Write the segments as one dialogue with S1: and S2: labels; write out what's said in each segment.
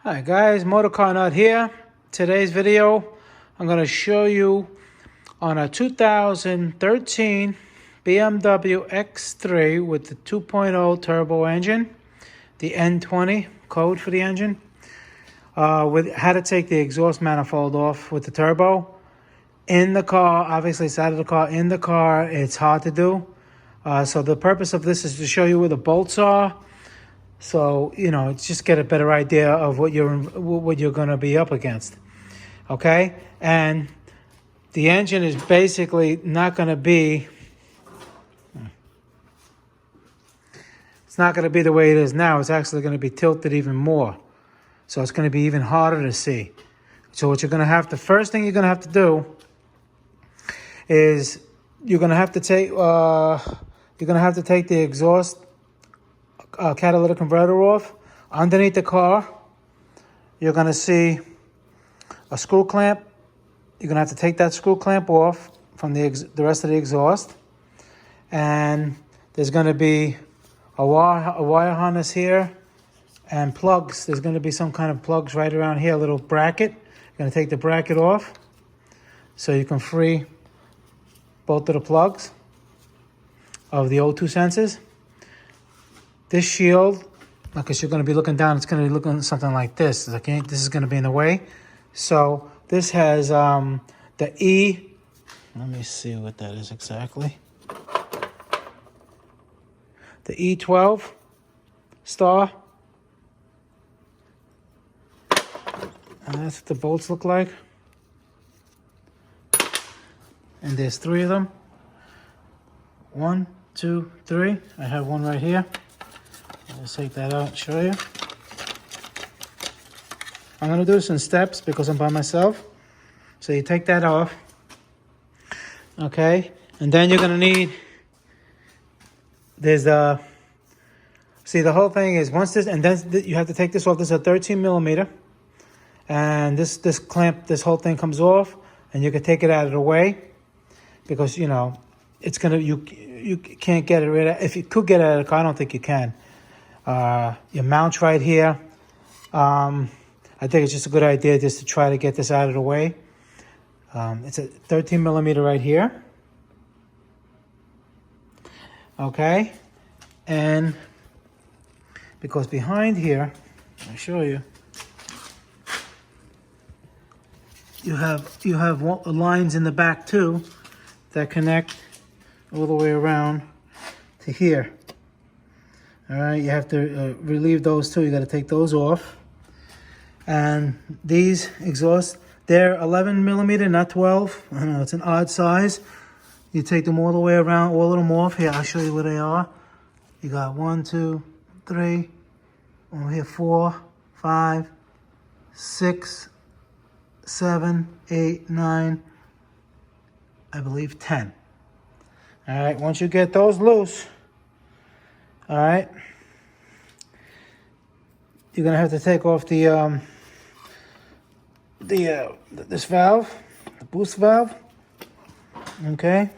S1: Hi guys, Motorcar Nut here. Today's video, I'm going to show you on a 2013 BMW X3 with the 2.0 turbo engine, the N20 code for the engine, with how to take the exhaust manifold off with the turbo. In the car, obviously it's out of the car. In the car, it's hard to do. So the purpose of this is to show you where the bolts are. So, it's just get a better idea of what you're going to be up against. Okay? And the engine is basically not going to be, it's not going to be the way it is now. It's actually going to be tilted even more. So it's going to be even harder to see. So what you're going to have to, first thing you're going to have to do is you're going to have to take the exhaust catalytic converter off. Underneath the car, you're going to see a screw clamp. You're going to have to take that screw clamp off from the rest of the exhaust. And there's going to be a wire harness here and plugs. There's going to be some kind of plugs right around here, a little bracket. You're going to take the bracket off so you can free both of the plugs of the O2 sensors. This shield, because you're going to be looking down, it's going to be looking something like this. Okay, this is going to be in the way. So this has the E. Let me see what that is exactly. The E12 star. And that's what the bolts look like. And there's 3 of them. 1, 2, 3. I have one right here. Let's take that out and show you. I'm going to do this in steps because I'm by myself. So you take that off. Okay. And then you're going to need, see, the whole thing is once this, and then you have to take this off. This is a 13 millimeter. And this clamp, this whole thing comes off. And you can take it out of the way. Because, it's going to, you can't get it rid of. If you could get it out of the car, I don't think you can. Your mount's right here. I think it's just a good idea just to try to get this out of the way. It's a 13 millimeter right here. Okay. And because behind here, I'll show you. You have lines in the back too that connect all the way around to here. All right, you have to relieve those too. You got to take those off. And these exhausts, they're 11 millimeter, not 12. I know it's an odd size. You take them all the way around, all of them off. Here, I'll show you where they are. You got 1, 2, 3, over here 4, 5, 6, 7, 8, 9, I believe 10. All right, once you get those loose, all right, you're gonna have to take off the this valve, the boost valve. Okay.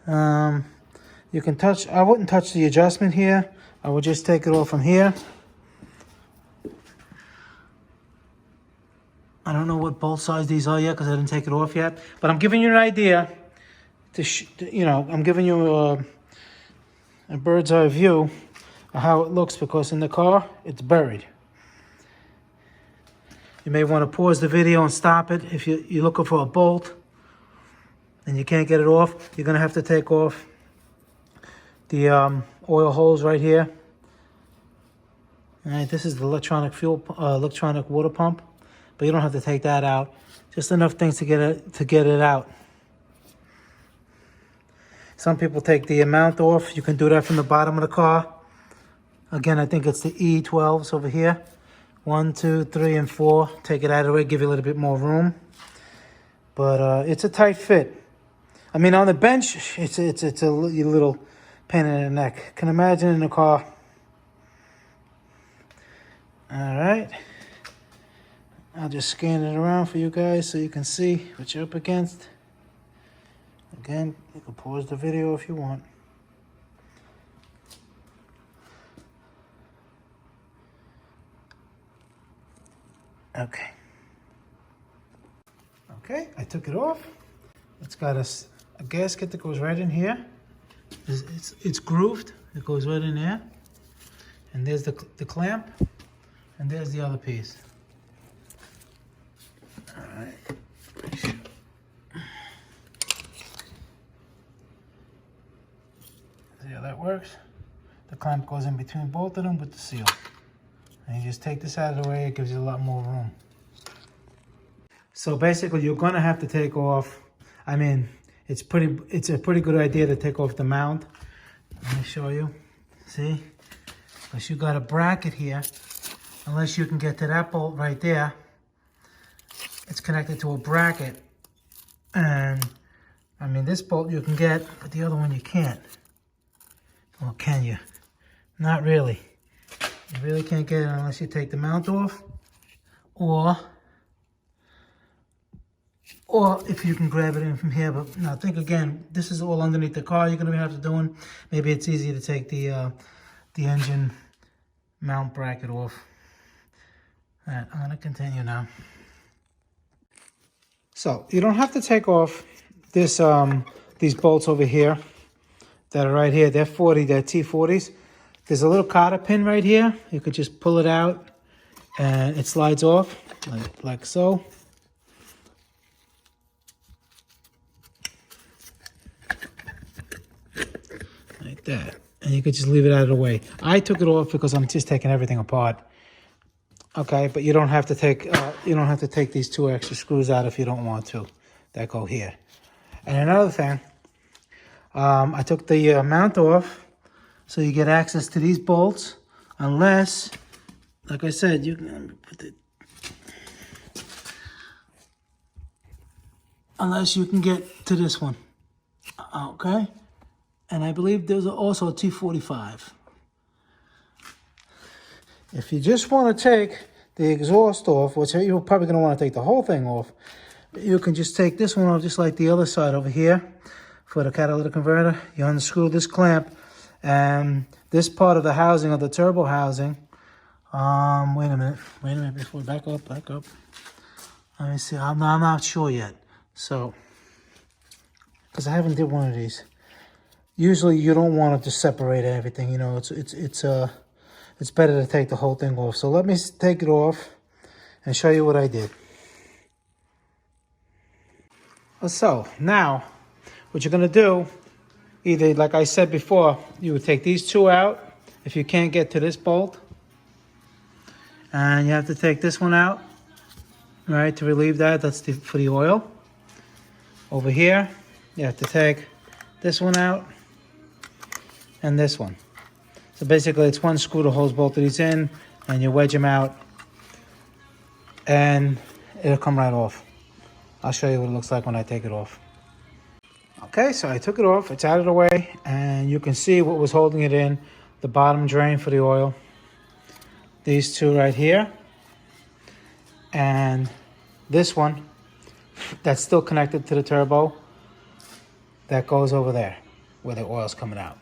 S1: You can touch. I wouldn't touch the adjustment here. I would just take it off from here. I don't know what bolt size these are yet because I didn't take it off yet. But I'm giving you an idea. I'm giving you a bird's eye view of how it looks because in the car, it's buried. You may want to pause the video and stop it if you're looking for a bolt and you can't get it off. You're going to have to take off the oil hose right here. All right, this is the electronic water pump, but you don't have to take that out. Just enough things to get it out. Some people take the mount off. You can do that from the bottom of the car. Again, I think it's the E12s over here. 1, 2, 3, and 4. Take it out of the way, give you a little bit more room. But it's a tight fit. I mean, on the bench, it's a little pain in the neck. Can imagine in the car. All right. I'll just scan it around for you guys so you can see what you're up against. Again, you can pause the video if you want. Okay. Okay, I took it off. It's got a gasket that goes right in here. It's grooved. It goes right in there. And there's the clamp. And there's the other piece. All right. See how that works? The clamp goes in between both of them with the seal. And you just take this out of the way, it gives you a lot more room. So basically you're gonna have to take off, I mean, it's a pretty good idea to take off the mount. Let me show you, see? Because you got a bracket here, unless you can get to that bolt right there. It's connected to a bracket. And I mean, this bolt you can get, but the other one you can't. Well, can you? Not really. You really can't get it unless you take the mount off, or if you can grab it in from here. But now think again, this is all underneath the car you're gonna have to do. Maybe it's easier to take the engine mount bracket off. All right, I'm gonna continue now. So you don't have to take off this these bolts over here that are right here. They're 40, they're T40s. There's a little cotter pin right here. You could just pull it out and it slides off like so. Like that. And you could just leave it out of the way. I took it off because I'm just taking everything apart. Okay, but you don't have to take these two extra screws out if you don't want to. That go here. And another thing, I took the mount off so you get access to these bolts, unless, like I said, you can put it, unless you can get to this one. Okay, and I believe there's also a T45. If you just want to take the exhaust off, which you're probably going to want to take the whole thing off, you can just take this one off just like the other side over here for the catalytic converter. You unscrew this clamp and this part of the housing, of the turbo housing. Wait a minute before, back up. Let me see, I'm not sure yet. So, because I haven't did one of these. Usually you don't want to just separate everything, you know, it's better to take the whole thing off. So let me take it off and show you what I did. So now, what you're gonna do, either, like I said before, you would take these two out if you can't get to this bolt. And you have to take this one out, right, to relieve that. That's for the oil. Over here, you have to take this one out and this one. So basically it's one screw that holds both of these in, and you wedge them out and it'll come right off. I'll show you what it looks like when I take it off. Okay, so I took it off, it's out of the way, and you can see what was holding it in. The bottom drain for the oil. These two right here. And this one that's still connected to the turbo, that goes over there where the oil's coming out.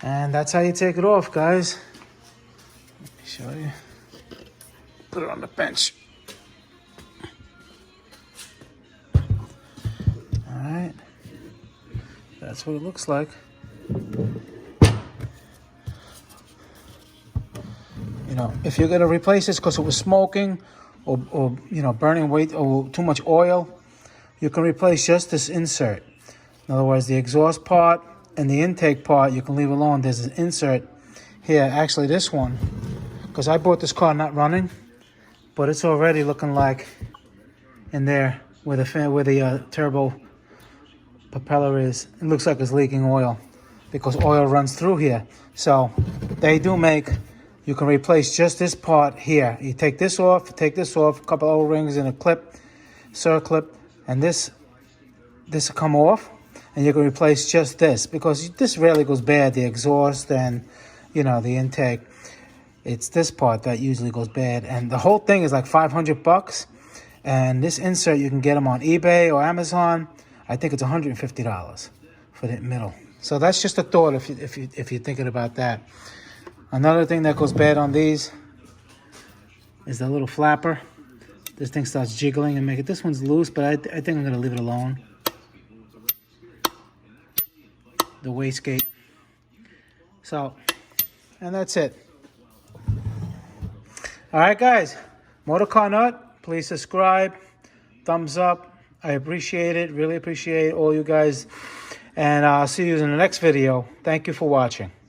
S1: And that's how you take it off, guys. Let me show you. Put it on the bench. All right. That's what it looks like. You know, if you're gonna replace this because it was smoking or you know, burning weight or too much oil, you can replace just this insert. In other words, the exhaust part and the intake part, you can leave alone. There's an insert here, actually this one, because I bought this car not running, but it's already looking like in there where the turbo propeller is. It looks like it's leaking oil because oil runs through here. So they do make, you can replace just this part here. You take this off, a couple O-rings and a clip, circlip, and this will come off. And you can replace just this, because this rarely goes bad, the exhaust and, you know, the intake. It's this part that usually goes bad. And the whole thing is like $500. And this insert, you can get them on eBay or Amazon. I think it's $150 for the middle. So that's just a thought if you're thinking about that. Another thing that goes bad on these, is the little flapper. This thing starts jiggling and make it. This one's loose, but I think I'm gonna leave it alone. The wastegate. So, and that's it. All right, guys. Motor Car Nut, please subscribe, thumbs up. I appreciate it, really appreciate all you guys. And I'll see you in the next video. Thank you for watching.